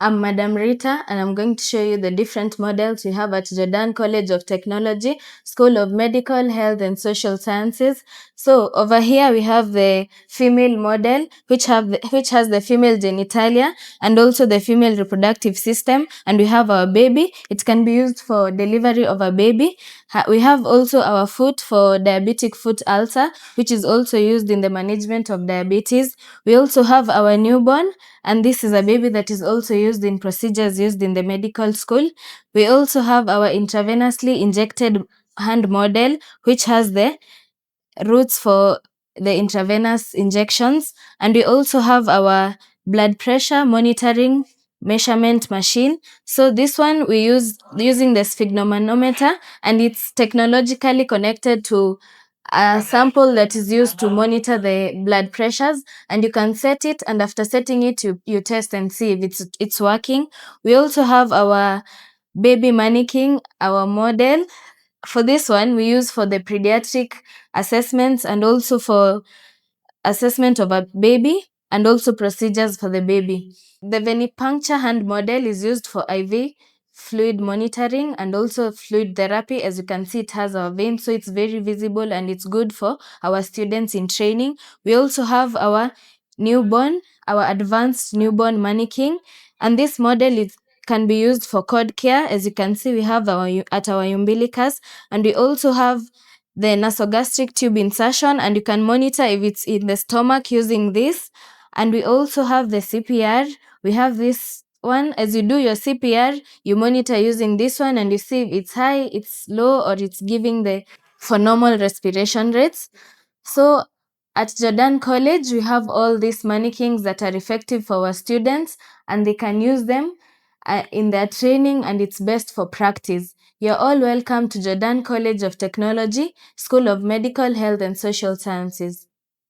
I'm Madam Rita, and I'm going to show you the different models we have at Jodan College of Technology, School of Medical, Health and Social Sciences. So over here we have the female model, which has the female genitalia and also the female reproductive system. And we have our baby. It can be used for delivery of a baby. We have also our foot for diabetic foot ulcer, which is also used in the management of diabetes. We also have our newborn, and this is a baby that is also used in procedures used in the medical school. We also have our intravenously injected hand model, which has the routes for the intravenous injections. And we also have our blood pressure monitoring measurement machine. So this one we use using the sphygmomanometer, and it's technologically connected to a sample that is used to monitor the blood pressures, and you can set it, and after setting it you test and see if it's working. We also have our baby mannequin, our model. For this one we use for the pediatric assessments and also for assessment of a baby and also procedures for the baby. The venipuncture hand model is used for IV fluid monitoring and also fluid therapy. As you can see, it has our veins, so it's very visible and it's good for our students in training. We also have our newborn, our advanced newborn mannequin, and this model can be used for cord care. As you can see, we have our umbilicus, and we also have the nasogastric tube insertion, and you can monitor if it's in the stomach using this. And we also have the CPR. We have this one. As you do your CPR, you monitor using this one, and you see if it's high, it's low, or it's giving the for normal respiration rates. So at Jodan College, we have all these mannequins that are effective for our students, and they can use them in their training, and it's best for practice. You're all welcome to Jodan College of Technology, School of Medical, Health and Social Sciences.